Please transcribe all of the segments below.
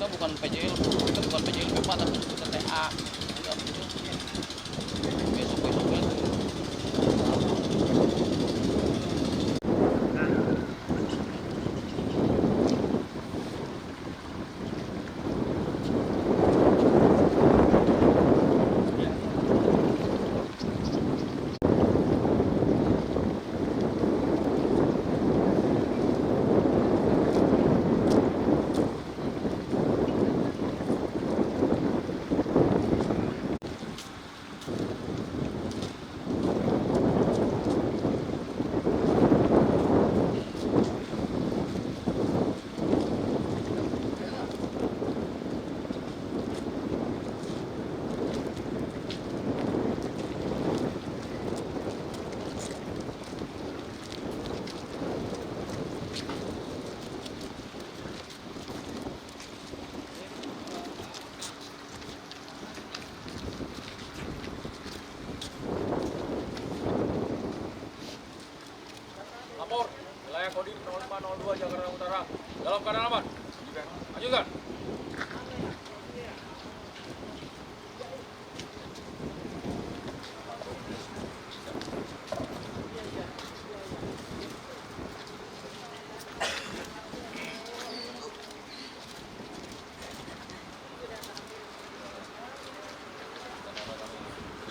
kita bukan PJLP Pak, tapi kita TA. Enggak begitu. Besok-besoknya tuh. Lapor, wilayah Kodim 0502 Jakarta Utara. Dalam keadaan aman. Ajukan.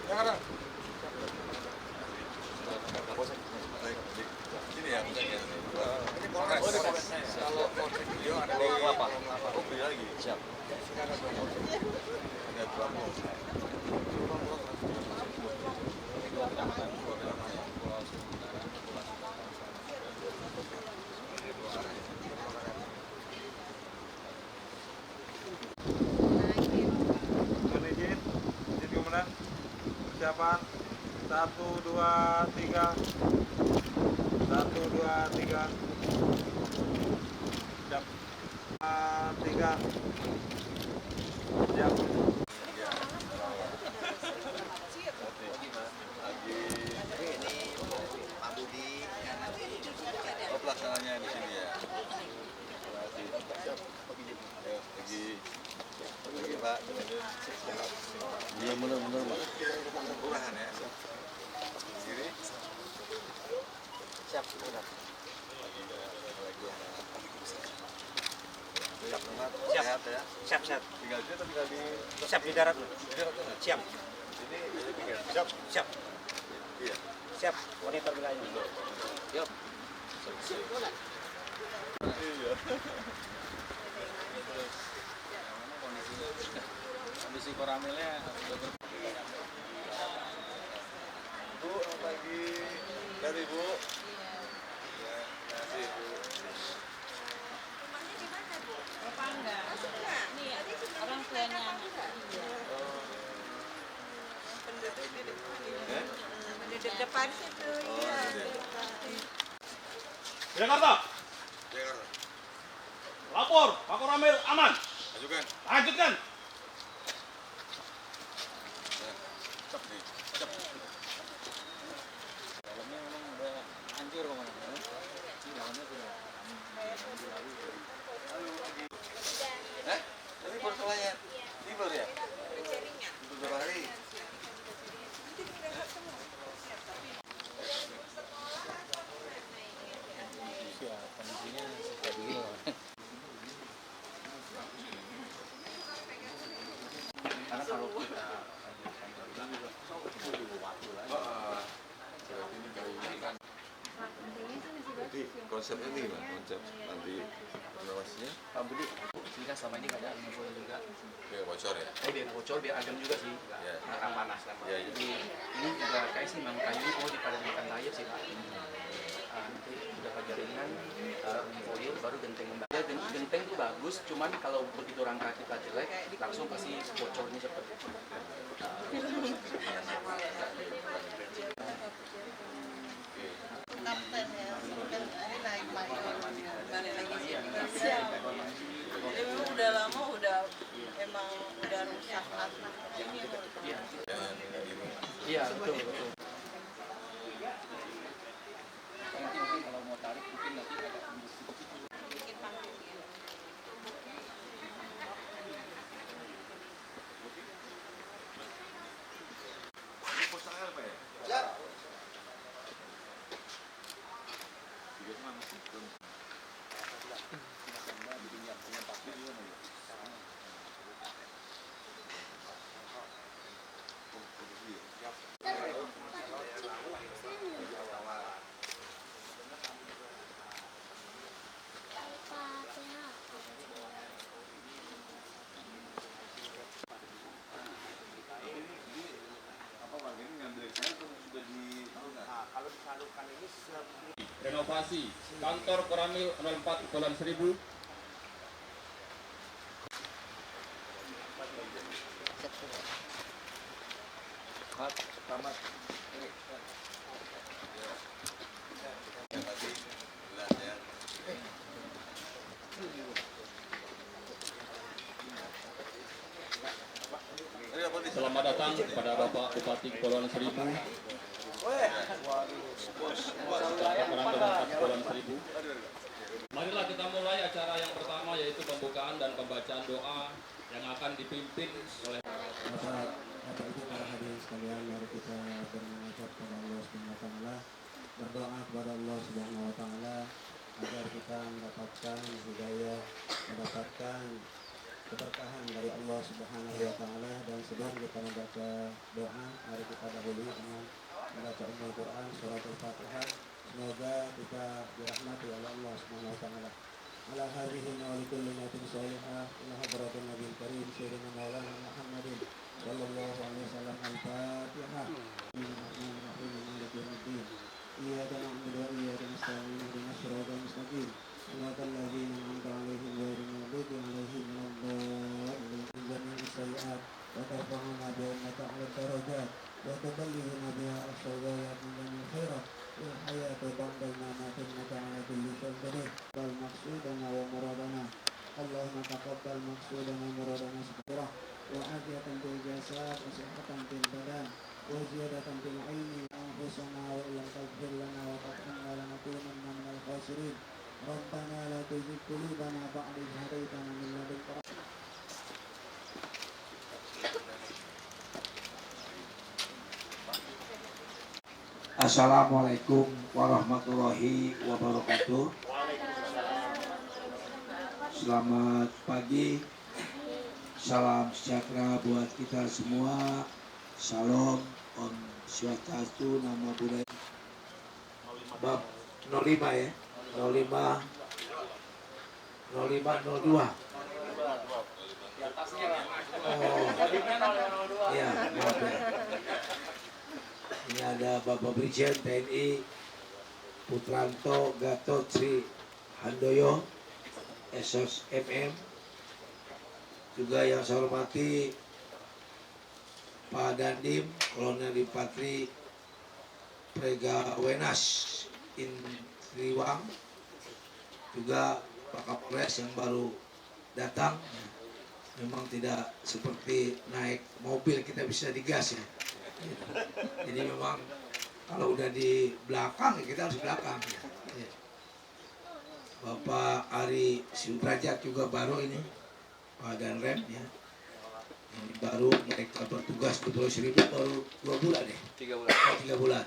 Jakarta. Ini ya, ini Polres. Oh, di Polres. Kalau Polres video ada di Kelapa. Oh, beli lagi. Siap. Ada dua pos. Izin komandan. Persiapan 1, 2, 3. 1, 2, 3. Siap. 3. Siap. Oh, pelaksananya di sini ya. Siap. Ayo, pagi Pak. Iya benar-benar Pak. Kelurahan ya. Kiri. Siap benar. Siap, Siap. sehat ya. Siap. Tinggal di atau tinggal di Siap di darat. di darat sana? Siap. Ini tinggal. Siap. Siap. Iya. Siap. Monitor wilayahnya. Siap. Iya. Kondisi koramilnya Bu, pagi dari Bu. Ya, kasih Bu. Bapak enggak? Ini orang tuanya anak. Penduduk depan situ, iya. Jakarta. Jakarta. Lapor, Pak Koramil aman. Ajukan. Lanjutkan. Cep nih. Cep. dalamnya memang udah hancur komandan. Dalamnya sudah Ini baru selesai. Libur ya? Libur berapa hari? ya, kondisinya seperti begini. Karena kalau kita Jadi konsepnya ini gimana? Konsep nanti renovasinya? Pak Budi, ini kan selama ini nggak ada angin juga. Biar bocor ya? Biar bocor, biar adem juga sih. Iya. Nggak panas kan Pak. Iya. Jadi ini juga kayak sih memang kayu mau dipadankan layar sih Pak. Nanti udah jaringan, foil, baru genteng kembali. Genteng tuh bagus, cuman kalau begitu rangka kita jelek, langsung pasti bocornya seperti itu. Kapten ya, kan ini naik lagi. Balik lagi sini. Siap. Jadi memang udah lama emang udah rusak tanah. Iya, betul. Nanti mungkin kalau mau tarik mungkin nanti agak Bikin panggung ya. observasi kantor Koramil 04 Kepulauan Seribu. Selamat datang kepada Bapak Bupati Kepulauan Seribu. Kepulauan Seribu. Marilah kita mulai acara yang pertama, yaitu pembukaan dan pembacaan doa yang akan dipimpin oleh Bapak Ibu para hadirin sekalian, mari kita bermunajat kepada Allah Subhanahu wa taala, berdoa kepada Allah Subhanahu wa taala agar kita mendapatkan hidayah, mendapatkan keberkahan dari Allah Subhanahu wa taala. Dan sebelum kita membaca doa, mari kita dahului dengan membaca Ummul Quran surat Al-Fatihah. Semoga kita dirahmati oleh Allah Subhanahu wa taala. Ala hadhihi wa likulli niyatin salihah ila hadratin nabiyil karim sayyidina maulana Muhammadin sallallahu alaihi wasallam. Al-Fatihah. Bismillahirrahmanirrahim. Maliki yaumiddin. Iyyaka na'budu wa iyyaka nasta'in. Ihdinas siratal mustaqim. Siratal ladzina an'amta 'alaihim ghairil maghdubi 'alaihim waladdallin. Jami'is sayyi'at wa tarfa'una bi'annaka 'ala darajat wa tuballighuna biha as-saghayat min jamil khairat wal hayatu ba'dal mamati innaka 'ala kulli syai'in qadir. Wal maqsudana wa muradana Allahumma taqabbal maqsudana wa muradana sabra wa afiyatan fil jasad wa sihhatan fil badan wa ziyadatan fil ilmi anfusana wa illam taghfir lana wa tarhamna lanakunanna minal khasirin. Rabbana la tuzigh qulubana ba'da idh hadaytana min ladunka. Assalamualaikum warahmatullahi wabarakatuh. Selamat pagi, salam sejahtera buat kita semua. Salam, Om Swastiastu, Namo Buddhaya. Bab 05 ya, 05, 02. Oh, ya, maaf ya. Ini ada Bapak Brigjen TNI Putranto Gatot Sri Handoyo, SOS MM. Juga yang saya hormati Pak Dandim, Kolonel Infantri Prega Wenas Intriwang. Juga Pak Kapolres yang baru datang. Memang tidak seperti naik mobil kita bisa digas ya. Jadi memang kalau udah di belakang ya kita harus belakang ya. Bapak Ari Sudrajat juga baru ini, Pak Danrem ya. Ini baru mereka bertugas di Pulau Seribu baru 2 bulan deh. 3 bulan. Oh, 3 bulan.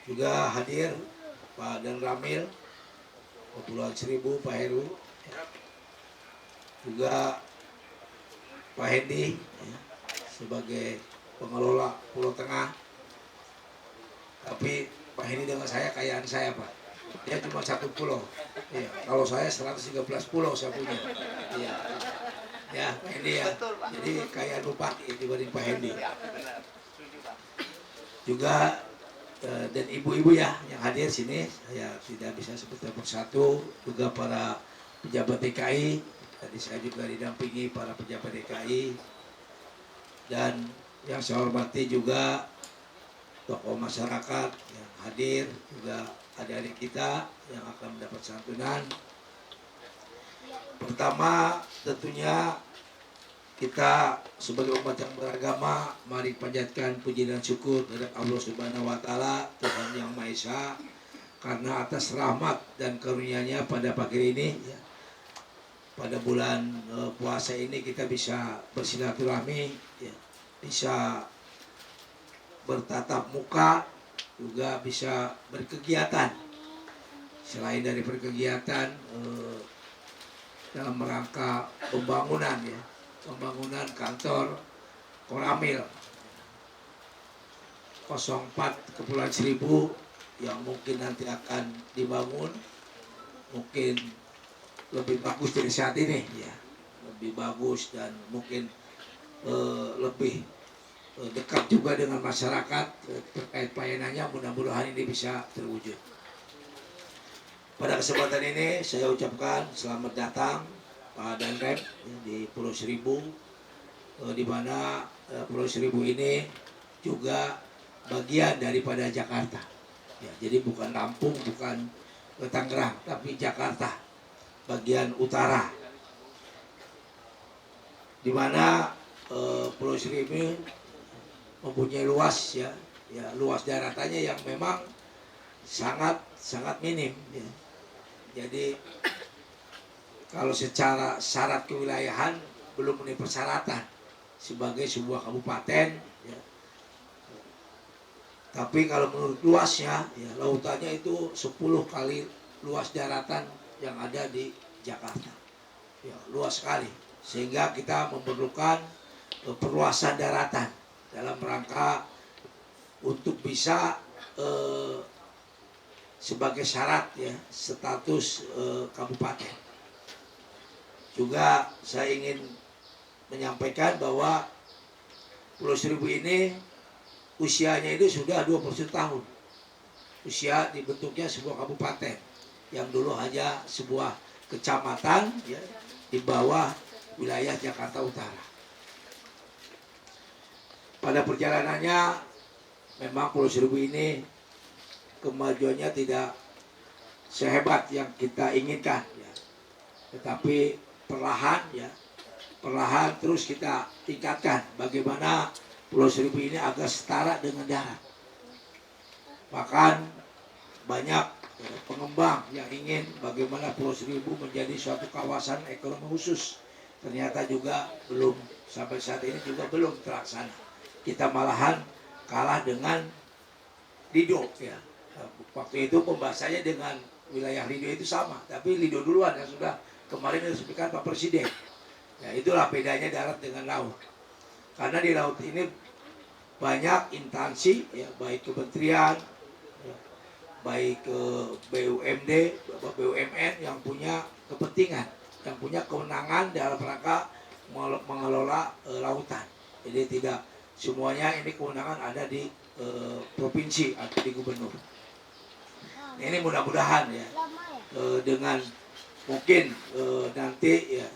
Juga hadir Pak Dan Ramil Kepulauan Seribu, Pak Heru ya. Juga Pak Hendi ya, sebagai pengelola Pulau Tengah. Tapi Pak Hendi dengan saya kayaan saya Pak. Dia cuma 1 pulau. Ya, kalau saya 113 pulau saya punya. Iya. Ya, Pak Hendi ya. Jadi kayaan bupati dibanding Pak Hendi. Juga dan ibu-ibu ya yang hadir sini, saya tidak bisa sebut persatu. Juga para pejabat DKI. Tadi saya juga didampingi para pejabat DKI. Dan yang saya hormati juga tokoh masyarakat yang hadir, juga adik-adik kita yang akan mendapat santunan. Pertama tentunya kita sebagai umat yang beragama, mari panjatkan puji dan syukur kepada Allah Subhanahu wa taala, Tuhan yang Maha Esa, karena atas rahmat dan karunia-Nya pada pagi ini ya, pada bulan puasa ini kita bisa bersilaturahmi ya, bisa bertatap muka, juga bisa berkegiatan. Selain dari berkegiatan dalam rangka pembangunan ya, pembangunan kantor Koramil 04 Kepulauan Seribu yang mungkin nanti akan dibangun, mungkin lebih bagus dari saat ini ya, lebih bagus dan mungkin lebih dekat juga dengan masyarakat terkait pelayanannya. Mudah-mudahan ini bisa terwujud. Pada kesempatan ini saya ucapkan selamat datang Pak Danrem di Pulau Seribu, di mana Pulau Seribu ini juga bagian daripada Jakarta. Ya, jadi bukan Lampung, bukan Tangerang, tapi Jakarta bagian utara. Di mana Pulau Seribu mempunyai luas ya, luas daratannya yang memang sangat minim ya. Jadi kalau secara syarat kewilayahan belum memenuhi persyaratan sebagai sebuah kabupaten ya. Tapi kalau menurut luasnya ya, lautannya itu 10 kali luas daratan yang ada di Jakarta ya, luas sekali, sehingga kita memerlukan perluasan daratan dalam rangka untuk bisa sebagai syarat ya status kabupaten. Juga saya ingin menyampaikan bahwa Pulau Seribu ini usianya itu sudah 21 tahun. Usia dibentuknya sebuah kabupaten yang dulu hanya sebuah kecamatan ya, di bawah wilayah Jakarta Utara. Pada perjalanannya memang Pulau Seribu ini kemajuannya tidak sehebat yang kita inginkan ya. Tetapi perlahan terus kita tingkatkan bagaimana Pulau Seribu ini agar setara dengan darat. Bahkan banyak pengembang yang ingin bagaimana Pulau Seribu menjadi suatu kawasan ekonomi khusus. Ternyata juga belum, sampai saat ini juga belum terlaksana. Kita malahan kalah dengan Lido ya. Waktu itu pembahasannya dengan wilayah Lido itu sama, tapi Lido duluan yang sudah kemarin diresmikan Pak Presiden. Ya, itulah bedanya darat dengan laut. Karena di laut ini banyak instansi, ya, baik kementerian, ya, baik ke BUMD, BUMN yang punya kepentingan, yang punya kewenangan dalam rangka mengelola lautan. Jadi tidak semuanya ini kewenangan ada di provinsi atau di gubernur. Ini mudah-mudahan ya dengan mungkin nanti ya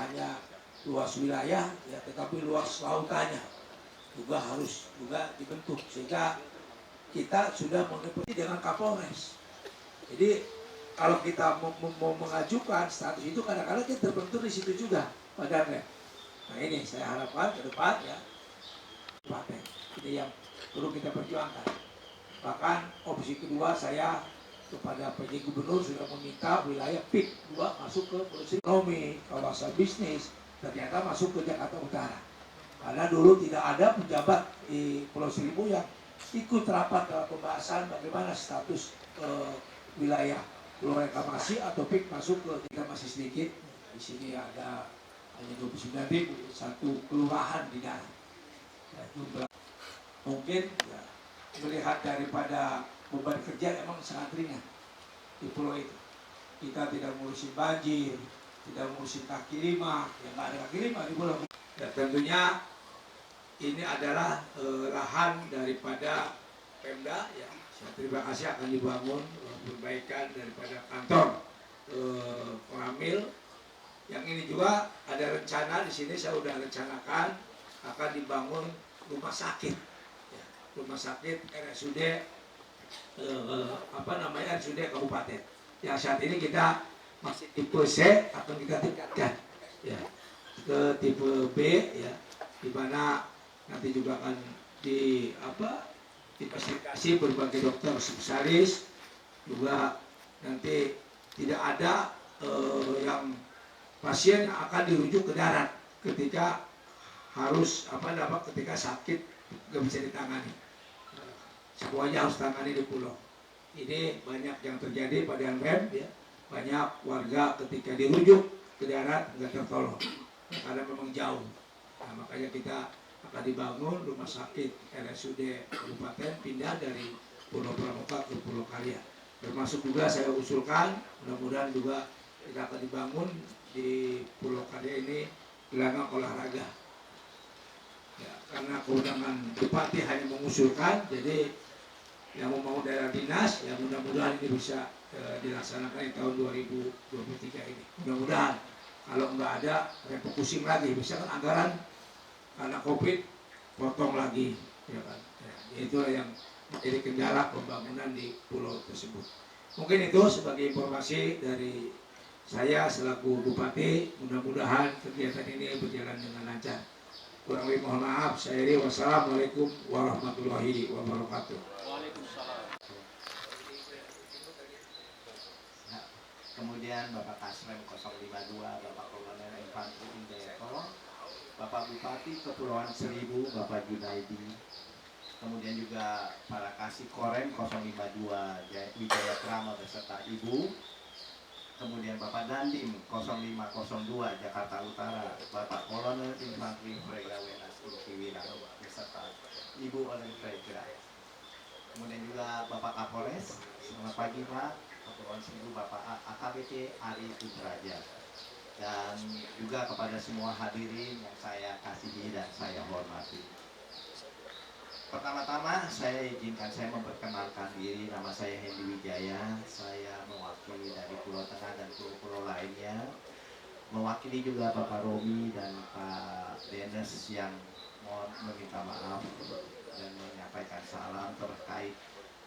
hanya luas wilayah ya, tetapi luas lautannya juga harus juga dibentuk, sehingga kita sudah mengikuti dengan Kapolres. Jadi kalau kita mau mengajukan status itu kadang-kadang kita terbentur di situ juga padahal. Nah ini saya harapkan ke depan ya paten ini yang perlu kita perjuangkan. Bahkan opsi kedua saya kepada PJ Gubernur sudah meminta wilayah PIK 2 masuk ke Pulau Ekonomi, kawasan bisnis, ternyata masuk ke Jakarta Utara. Karena dulu tidak ada pejabat di Pulau Seribu yang ikut rapat dalam pembahasan bagaimana status wilayah Pulau Reklamasi atau PIK masuk ke, kita masih sedikit. Di sini ada hanya 29.000, satu kelurahan di dalam. Ya, mungkin ya, melihat daripada beban kerja emang sangat ringan di pulau itu. Kita tidak ngurusin banjir, tidak ngurusin kaki lima, ya nggak ada kaki lima di pulau. Ya, tentunya ini adalah lahan daripada Pemda ya. Saya terima kasih akan dibangun perbaikan daripada kantor pengambil. Yang ini juga ada rencana di sini, saya sudah rencanakan akan dibangun rumah sakit. Rumah sakit RSUD RSUD Kabupaten yang saat ini kita masih tipe C akan kita tingkatkan ya ke tipe B ya, di mana nanti juga akan difasilitasi berbagai dokter spesialis, juga nanti tidak ada yang pasien yang akan dirujuk ke darat ketika harus ketika sakit nggak bisa ditangani. Semuanya harus tangani di pulau. Ini banyak yang terjadi pada Rem ya. Banyak warga ketika dirujuk ke darat nggak tertolong karena memang jauh. Nah, makanya kita akan dibangun rumah sakit RSUD Kabupaten pindah dari Pulau Pramuka ke Pulau Karya. Termasuk juga saya usulkan mudah-mudahan juga kita akan dibangun di Pulau Karya ini gelanggang olahraga. Ya, karena kewenangan bupati hanya mengusulkan, jadi yang mau daerah dinas, ya mudah-mudahan ini bisa dilaksanakan di tahun 2023 ini. Mudah-mudahan kalau nggak ada refocusing lagi, misalkan anggaran karena COVID potong lagi, ya kan? Ya, itulah yang menjadi kendala pembangunan di pulau tersebut. Mungkin itu sebagai informasi dari saya selaku Bupati. Mudah-mudahan kegiatan ini berjalan dengan lancar. Kurang lebih mohon maaf. Saya Iri. Wassalamualaikum warahmatullahi wabarakatuh. Kemudian Bapak Kasrem 052, Bapak Kolonel Infantri Indayato, Bapak Bupati Kepulauan Seribu, Bapak Junaidi. Kemudian juga para kasih Korem 052 Wijaya Krama beserta Ibu. Kemudian Bapak Dandim 0502 Jakarta Utara, Bapak Kolonel Infantri Frega Wenas Inkiwirang beserta Ibu Oleh Frega. Kemudian juga Bapak Kapolres, selamat pagi Pak. Kepulauan Seribu Bapak AKBP Ari Putraja. Dan juga kepada semua hadirin yang saya kasihi dan saya hormati. Pertama-tama saya izinkan saya memperkenalkan diri. Nama saya Hendy Wijaya. Saya mewakili dari Pulau Tengah dan pulau-pulau lainnya. Mewakili juga Bapak Romi dan Pak Dennis yang mohon meminta maaf dan menyampaikan salam terkait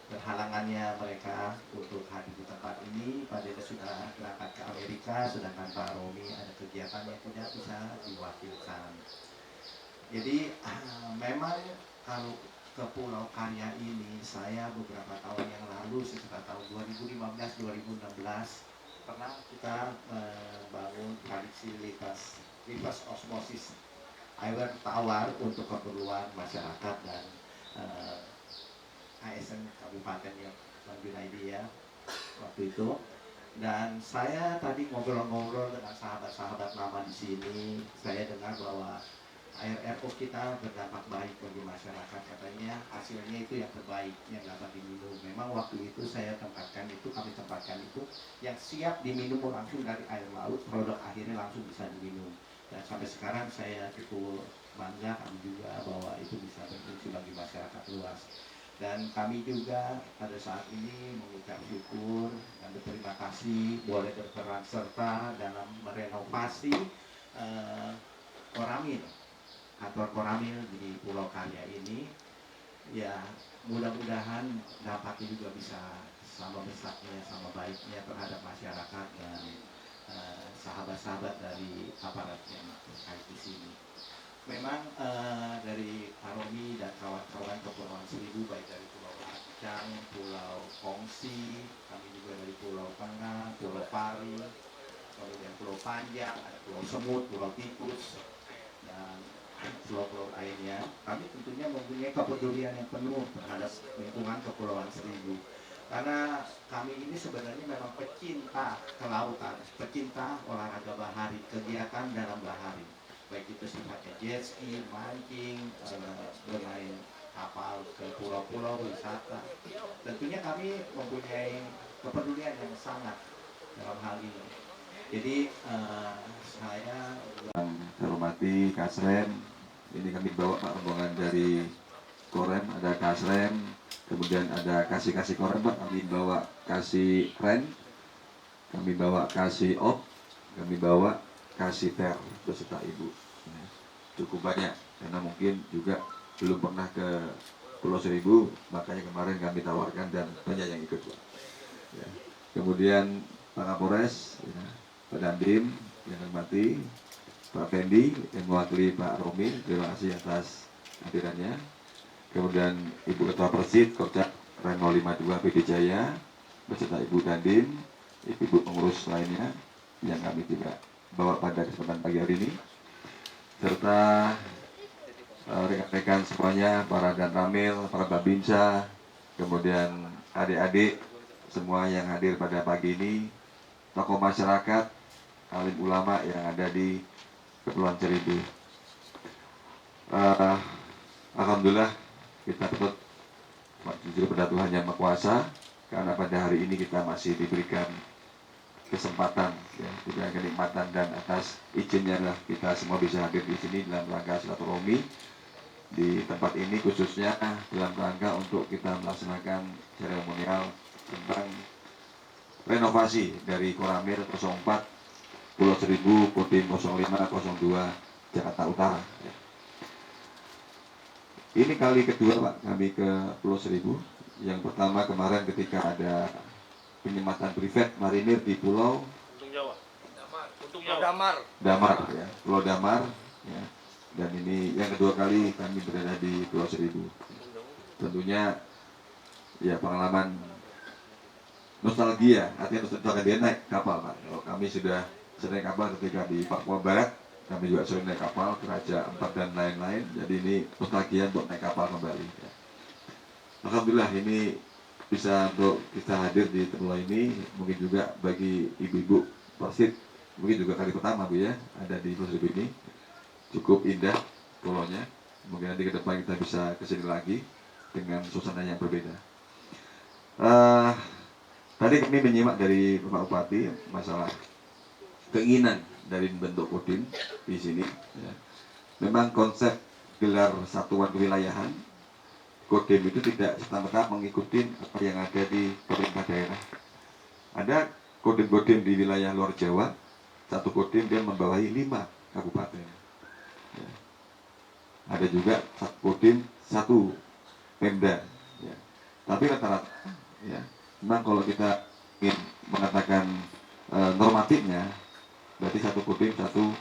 berhalangannya mereka untuk hadir di tempat ini. Pak Dennis sudah berangkat ke Amerika, sedangkan Pak Romi ada kegiatan yang tidak bisa diwakilkan. Jadi memang kalau ke Pulau Karya ini saya beberapa tahun yang lalu sekitar tahun 2015-2016 pernah kita membangun prediksi reverse osmosis air tawar untuk keperluan masyarakat dan ASN Kabupaten yang Junaidi ya waktu itu. Dan saya tadi ngobrol-ngobrol dengan sahabat-sahabat lama di sini, saya dengar bahwa air RO kita berdampak baik bagi masyarakat, katanya hasilnya itu yang terbaik yang dapat diminum. Memang waktu itu kami tempatkan itu yang siap diminum langsung dari air laut, produk akhirnya langsung bisa diminum. Dan sampai sekarang saya cukup bangga kami juga bahwa itu bisa berfungsi bagi masyarakat luas. Dan kami juga pada saat ini mengucap syukur dan berterima kasih boleh berperan serta dalam merenovasi Koramil, kantor Koramil di Pulau Karya ini. Ya mudah-mudahan dampaknya juga bisa sama besarnya, sama baiknya terhadap masyarakat dan sahabat-sahabat dari aparat yang terkait di sini. Memang dari Karomi dan kawan-kawan Kepulauan Seribu, baik dari Pulau Acang, Pulau Kongsi, kami juga dari Pulau Tengah, Pulau Pari, kemudian Pulau Panjang, ada Pulau Semut, Pulau Tikus, dan pulau-pulau lainnya. Kami tentunya mempunyai kepedulian yang penuh terhadap lingkungan Kepulauan Seribu. Karena kami ini sebenarnya memang pecinta kelautan, pecinta olahraga bahari, kegiatan dalam bahari. Baik itu sifatnya jet ski, mancing, bermain kapal ke pulau-pulau wisata. Tentunya kami mempunyai kepedulian yang sangat dalam hal ini. Jadi saya hormati Kasrem, ini kami bawa Pak rombongan dari Korem, ada Kasrem, kemudian ada kasih Korem Pak, kami bawa kasih Ren, kami bawa kasih Op, kami bawa kasih Ter beserta Ibu. Cukup banyak karena mungkin juga belum pernah ke Pulau Seribu, makanya kemarin kami tawarkan dan banyak yang ikut Pak. Ya. Kemudian Pak Kapolres, ya, Pak Dandim yang hormati, Pak Fendi yang mewakili Pak Romi, terima kasih atas hadirannya. Kemudian Ibu Ketua Persid Korcap Ren 052 PD Jaya beserta Ibu Dandim, Ibu pengurus lainnya yang kami juga bawa pada kesempatan pagi hari ini, serta rekan-rekan semuanya, para Dan Ramil, para Babinsa, kemudian adik-adik semua yang hadir pada pagi ini, tokoh masyarakat, alim ulama yang ada di Kepulauan Seribu. Alhamdulillah kita patut bersyukur pada Tuhan Yang Maha Kuasa karena pada hari ini kita masih diberikan kesempatan, ya, diberikan kenikmatan dan atas izinnya lah kita semua bisa hadir di sini dalam rangka silaturahmi di tempat ini, khususnya dalam rangka untuk kita melaksanakan seremonial tentang renovasi dari Koramil 04 Pulau Seribu, Kodim 0502 Jakarta Utara. Ini kali kedua Pak kami ke Pulau Seribu. Yang pertama kemarin ketika ada penyematan privat marinir di Pulau Damar ya, Pulau Damar ya. Dan ini yang kedua kali kami berada di Pulau Seribu. Tentunya ya pengalaman nostalgia, artinya nostalgia naik kapal Pak. Kalau kami sudah sering naik kapal ketika di Papua Barat, kami juga sering naik kapal ke Raja Ampat dan lain-lain. Jadi ini nostalgia untuk naik kapal kembali ya. Alhamdulillah ini bisa untuk kita hadir di tempat ini, mungkin juga bagi ibu-ibu Persit, mungkin juga kali pertama Bu ya ada di Pulau Seribu ini. Cukup indah pulaunya. Mungkin nanti ke depan kita bisa kesini lagi dengan suasana yang berbeda. Tadi kami menyimak dari Bapak Bupati masalah keinginan dari bentuk Kodim di sini. Ya. Memang konsep gelar satuan kewilayahan Kodim itu tidak serta-merta mengikuti apa yang ada di pemerintah daerah. Ada Kodim-Kodim di wilayah luar Jawa, satu Kodim dia membawahi 5 kabupaten. Ya. Ada juga satu Kodim, satu Pemda. Ya. Tapi rata-rata, ya, memang kalau kita ingin mengatakan normatifnya, berarti satu Kodim, satu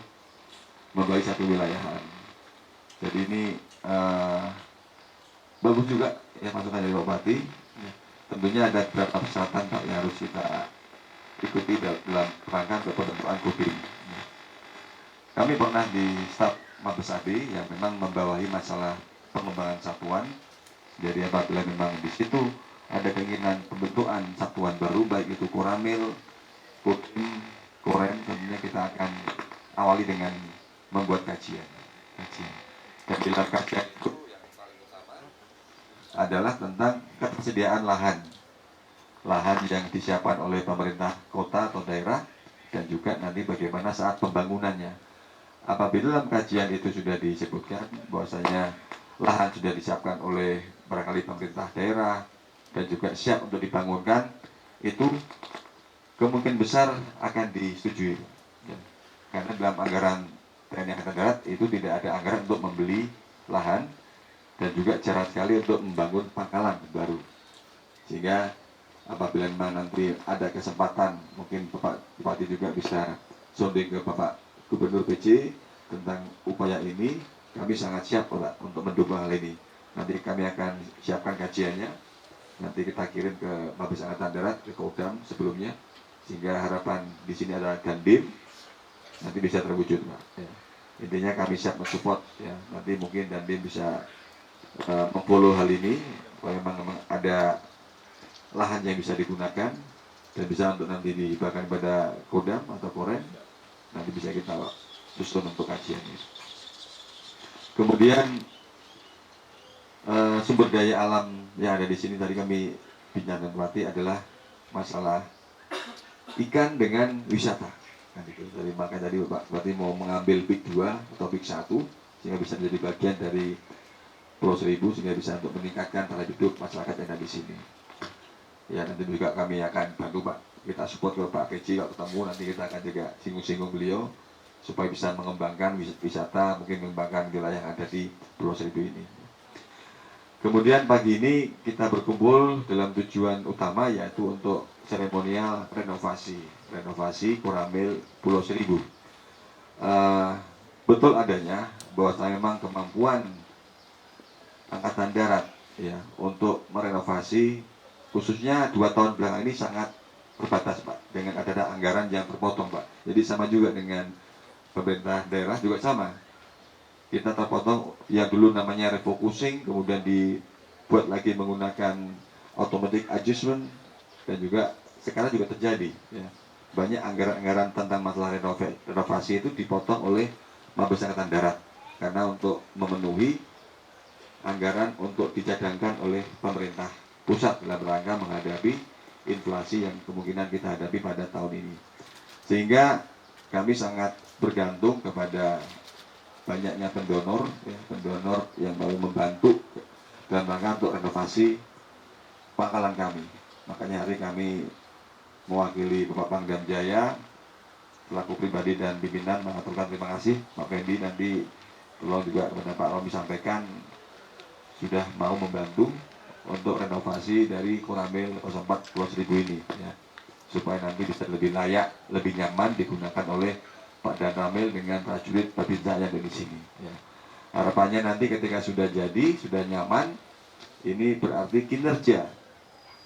membawahi satu wilayahan. Jadi ini bagus juga ya masukan dari Pak Bupati. Ya. Tentunya ada beberapa persyaratan Pak yang harus kita ikuti dalam rangka pembentukan Kodim. Ya. Kami pernah di staf Mabes AD yang memang membawahi masalah pengembangan satuan. Jadi apabila memang di situ ada keinginan pembentukan satuan baru, baik itu Koramil, Kodim, Korem, tentunya kita akan awali dengan membuat kajian. Dan dalam kajian itu adalah tentang ketersediaan lahan yang disiapkan oleh pemerintah kota atau daerah, dan juga nanti bagaimana saat pembangunannya. Apabila dalam kajian itu sudah disebutkan bahwasanya lahan sudah disiapkan oleh barangkali pemerintah daerah dan juga siap untuk dibangunkan, itu kemungkinan besar akan disetujui. Karena dalam anggaran TNI Angkatan Darat itu tidak ada anggaran untuk membeli lahan, dan juga jarang sekali untuk membangun pangkalan baru. Sehingga apabila memang nanti ada kesempatan, mungkin Bapak Bupati juga bisa sounding ke Bapak Gubernur PJ tentang upaya ini. Kami sangat siap Pak untuk mendukung hal ini. Nanti kami akan siapkan kajiannya, nanti kita kirim ke Mabes Angkatan Darat, ke Kodam sebelumnya, sehingga harapan di sini adalah Dandim nanti bisa terwujud Pak. Ya. Intinya kami siap mensupport ya. Nanti mungkin Dandim bisa memfollow hal ini, kalau memang ada lahan yang bisa digunakan dan bisa untuk nanti dibahkan pada Kodam atau Korem, nanti bisa kita susun untuk kajian ini. Kemudian sumber daya alam yang ada di sini tadi kami bincang dengan Bupati adalah masalah ikan dengan wisata. Nah, itu dari makanya tadi Pak Bupati mau mengambil PIK 2 atau PIK 1 sehingga bisa menjadi bagian dari Pulau Seribu, sehingga bisa untuk meningkatkan taraf hidup masyarakat yang ada di sini. Ya nanti juga kami akan bantu Pak, kita support ke Pak Keci kalau ketemu, nanti kita akan juga singgung-singgung beliau supaya bisa mengembangkan wisata, mungkin mengembangkan wilayah yang ada di Pulau Seribu ini. Kemudian pagi ini kita berkumpul dalam tujuan utama, yaitu untuk seremonial renovasi Koramil Pulau Seribu. Betul adanya bahwa memang kemampuan Angkatan Darat ya untuk merenovasi khususnya 2 tahun belakang ini sangat terbatas Pak, dengan ada anggaran yang terpotong Pak. Jadi sama juga dengan pemerintah daerah juga sama. Kita terpotong yang dulu namanya refocusing, kemudian dibuat lagi menggunakan automatic adjustment, dan juga sekarang juga terjadi ya. Banyak anggaran-anggaran tentang masalah renovasi itu dipotong oleh Mabes Angkatan Darat karena untuk memenuhi anggaran untuk dicadangkan oleh pemerintah pusat dalam rangka menghadapi inflasi yang kemungkinan kita hadapi pada tahun ini. Sehingga kami sangat bergantung kepada banyaknya pendonor yang mau membantu dalam rangka untuk renovasi pangkalan kami. Makanya hari kami mewakili Bapak Pangdam Jaya selaku pribadi dan pimpinan mengaturkan terima kasih Pak Fendi. Nanti tolong juga kepada Pak Romi sampaikan sudah mau membantu untuk renovasi dari Koramil 04 Pulau Seribu ini ya, supaya nanti bisa lebih layak, lebih nyaman digunakan oleh Pak Dan Ramil dengan prajurit Babinsa yang ada di sini ya. Harapannya nanti ketika sudah jadi, sudah nyaman, ini berarti kinerja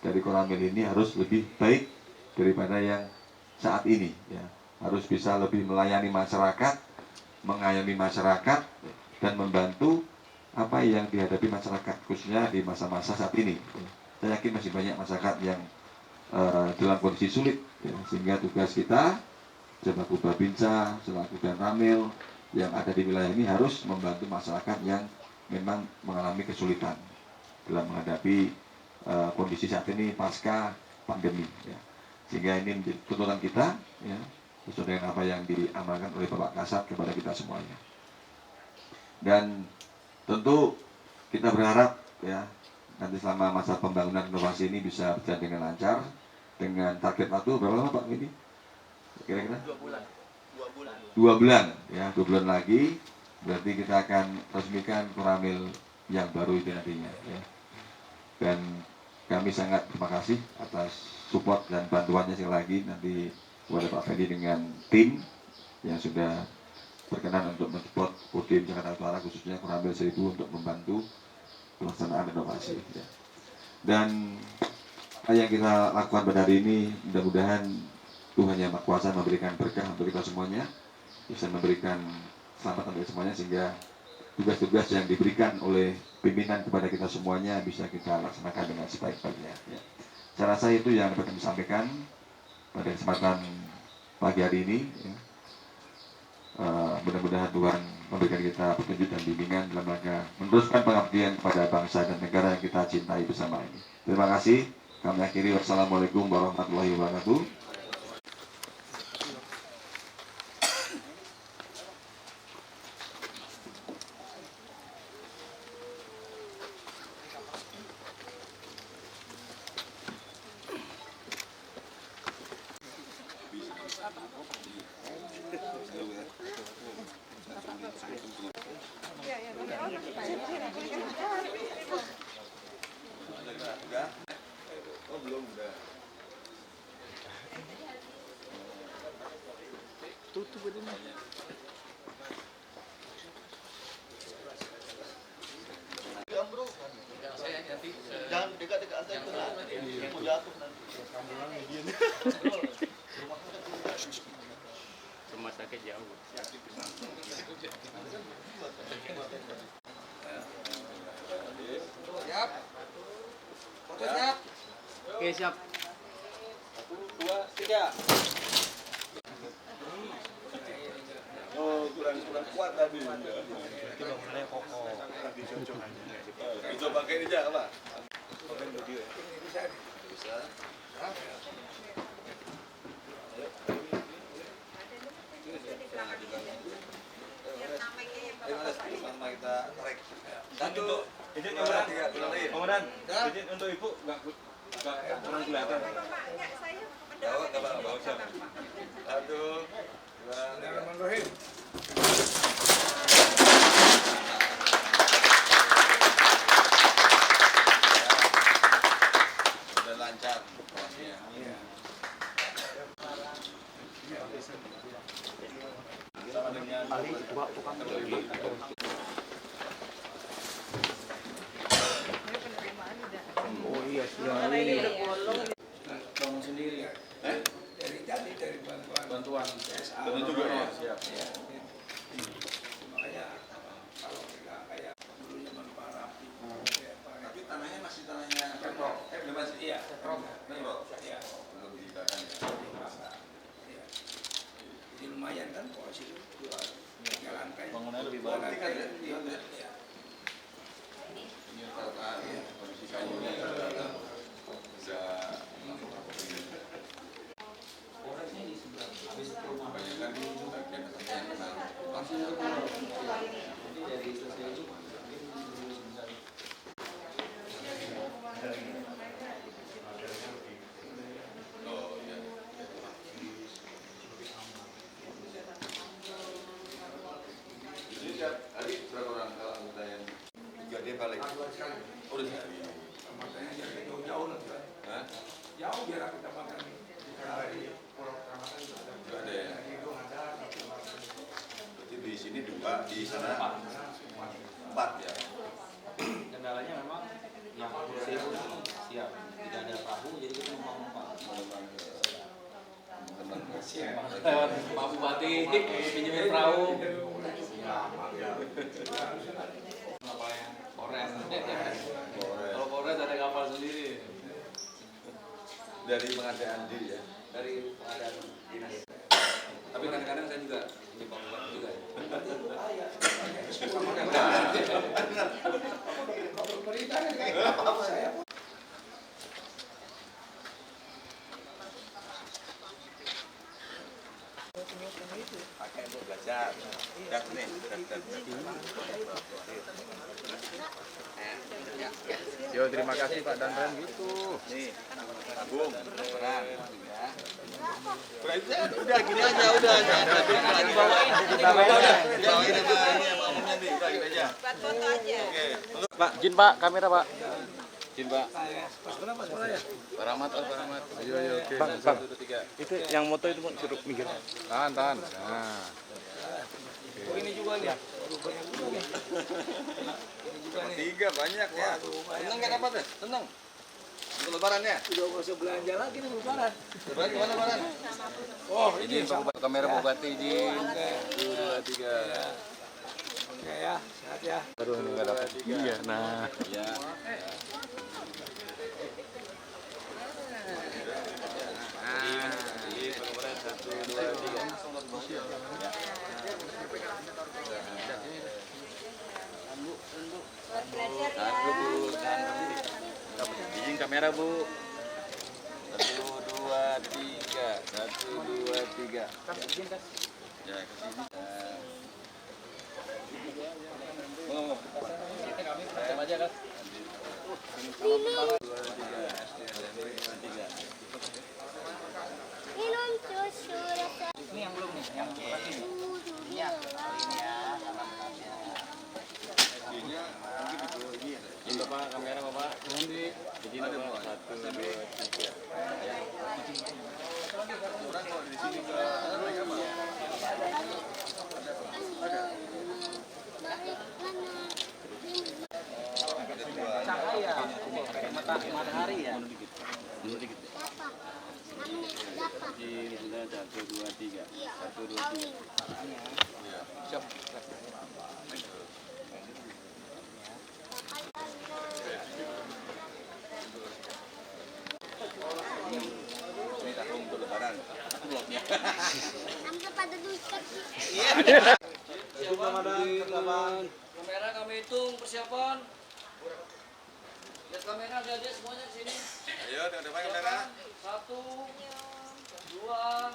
dari Koramil ini harus lebih baik daripada yang saat ini ya. Harus bisa lebih melayani masyarakat, mengayomi masyarakat, dan membantu apa yang dihadapi masyarakat, khususnya di masa-masa saat ini. Saya yakin masih banyak masyarakat yang dalam kondisi sulit ya. Sehingga tugas kita selaku Babinsa, selaku Dan Ramil yang ada di wilayah ini harus membantu masyarakat yang memang mengalami kesulitan dalam menghadapi kondisi saat ini pasca pandemi ya. Sehingga ini menjadi tuntutan kita ya, sesuai dengan apa yang diamalkan oleh Bapak Kasat kepada kita semuanya. Dan tentu kita berharap ya nanti selama masa pembangunan inovasi ini bisa berjalan dengan lancar, dengan target waktu berapa lama Pak ini? Kira-kira? 2 bulan. 2 bulan ya, 2 bulan lagi berarti kita akan resmikan Koramil yang baru itu nantinya ya. Dan kami sangat terima kasih atas support dan bantuannya sekali lagi nanti kepada Pak Fendi dengan tim yang sudah berkenan untuk mensupport Kodim Jakarta Utara khususnya Koramil 1000 untuk membantu pelaksanaan renovasi ya. Dan apa yang kita lakukan pada hari ini mudah-mudahan Tuhan Yang Maha Kuasa memberikan berkah untuk kita semuanya, bisa memberikan selamat untuk semuanya, sehingga tugas-tugas yang diberikan oleh pimpinan kepada kita semuanya bisa kita laksanakan dengan sebaik-baiknya ya. Saya rasa itu yang dapat kami sampaikan pada kesempatan pagi hari ini ya. Mudah-mudahan Tuhan memberikan kita petunjuk dan bimbingan dalam rangka meneruskan pengabdian kepada bangsa dan negara yang kita cintai bersama ini. Terima kasih. Kami akhiri. Wassalamualaikum warahmatullahi wabarakatuh. Jangan dekat-dekat antar itu lah. Mau jatuh nanti. Rumah sakit jauh. Siap. Foto siap. Oke, siap. 1, 2, 3. Oh, kurang kuat tadi. Itu bangunannya kokoh. Itu pakai ini aja apa? Pakai video ya. Bisa. Sama kita trek. Satu. Izin komandan. Izin untuk ibu nggak kurang kelihatan. Bawa nggak bawa siapa? 1, 2, 3. Sudah lancar prosesnya. Sama dengan Ali tukang Oh iya, sudah Ini udah bolong. Bangun sendiri. dari tadi dari Bantuan. betul juga ya. Siap. makanya kalau nggak kayak dulu zaman para Tapi tanahnya masih tanahnya Pemprov. Masih iya. Pemprov. Iya. Belum dibakar ya. jadi lumayan kan posisi itu 3 lantai. Bangunannya lebih bagus. Iya. Ini rata kondisi kayunya bisa kebanyakan bagian atasnya yang kena oh iya. Pak di sana 4 ya. Kendalanya memang yang kursi siap, tidak ada perahu, jadi kita numpang-numpang. Lewat Pak Bupati, pinjemin perahu. Apa yang Kores? Kalau Kores ada kapal sendiri. Dari pengadaan diri ya. Dari pengadaan dinas. Tapi kadang-kadang saya juga jadi Pak Bupati juga. Pakai untuk belajar. Dan nih, Yo, terima kasih Pak Danren gitu. nih, tabung, peran, ya. Udah gini aja, udah dibawain. Dibawain sama umumnya nih, udah gini aja. Buat foto aja. Oke. Pak, Jin Pak, kamera Pak. Jin Pak. Pak Rahmat, Pak Rahmat. Ayo, oke. Bang, 1, 2, 3. Itu yang moto itu suruh minggir. Tahan. Nah. Ini juga nih. Tiga banyak ya. Seneng nggak dapat ya? Seneng. Untuk lebaran ya? Udah nggak usah belanja lagi nih lebaran. Lebaran kemana lebaran? Oh, Ini kamera Bupati Jin. 1, 2, 3. Oke ya, sehat ya. Aduh, ini nggak dapat. Iya, nah. Ya. Ini pengukuran 1, 2, 3. Buat belajar ya. Izin kamera Bu. 1, 2, 3. 1, 2, 3. Ya, ke sini. Sama aja, Kas. 2, 3. Minum susu rasa. Ini yang belum nih, yang ini. Iya. Izin Bapak, kamera Bapak. Izin Bapak. 1, 2, 3. Cahaya. Matahari ya. Mundur dikit. Dapat. Namanya dapat. Izin sudah 1, 2, 3. 1, 2, 3. Siap. Ini tabung untuk lebaran. Vlognya. Sampai pada duit. Kamera kami hitung persiapan. Lihat kamera aja semuanya di sini. Ayo, depan kamera. 1, 2,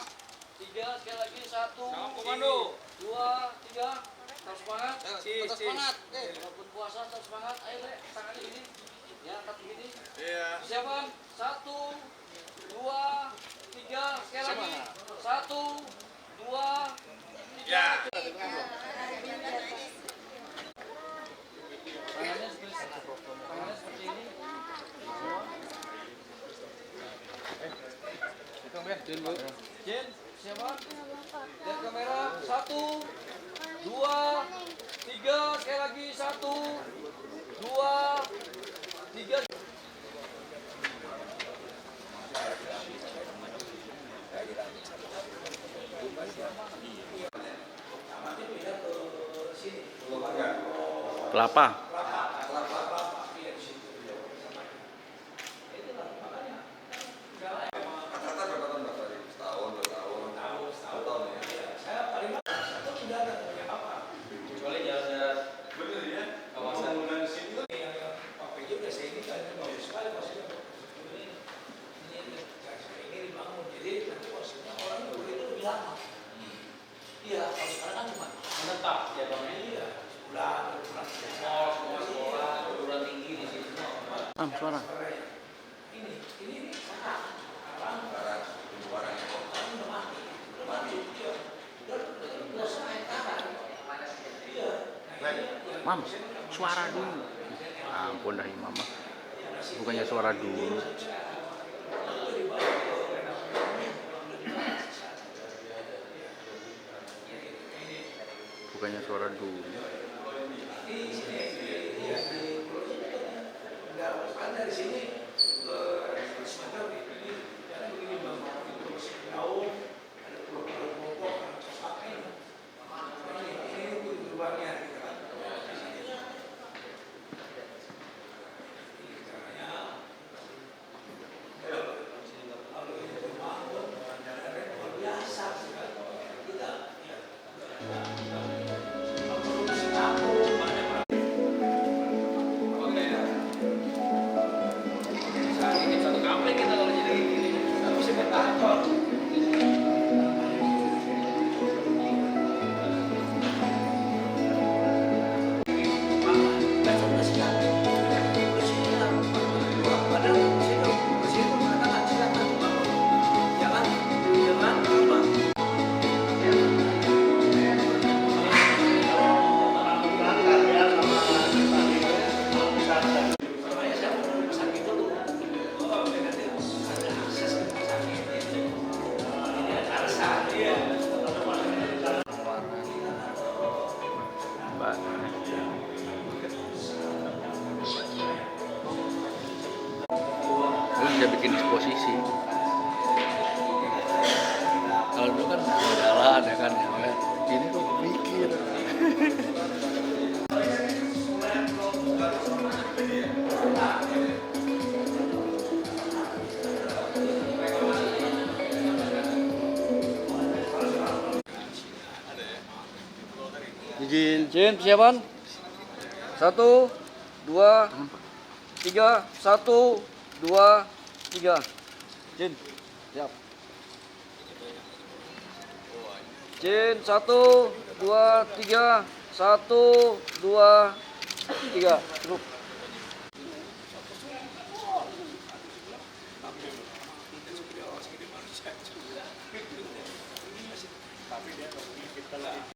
3, sekali lagi 1. Komando. 2, 3. Tetap semangat. Tetap semangat. Walaupun puasa tetap semangat. Ayo, Le, tangannya gini. Ya, angkat begini. Iya. Persiapan. 1, 2, 3, sekali lagi. 1, 2, 3. Ya. Tangannya seperti ini. Jin, siapa? Lihat kamera. 1, 2, 3, sekali lagi. 1, 2, 3. Kelapa. Suara. Mam, suara dulu. Ampun dah mama. Bukannya suara dulu. Bukannya suara dulu. Lu bisa bikin disposisi. Kalau dulu kan jalan ya kan, ini tuh mikir. Izin persiapan. 1, 2, 3. 1, 2, 3. Izin. Siap. Izin 1, 2, 3. 1, 2, 3. Cukup.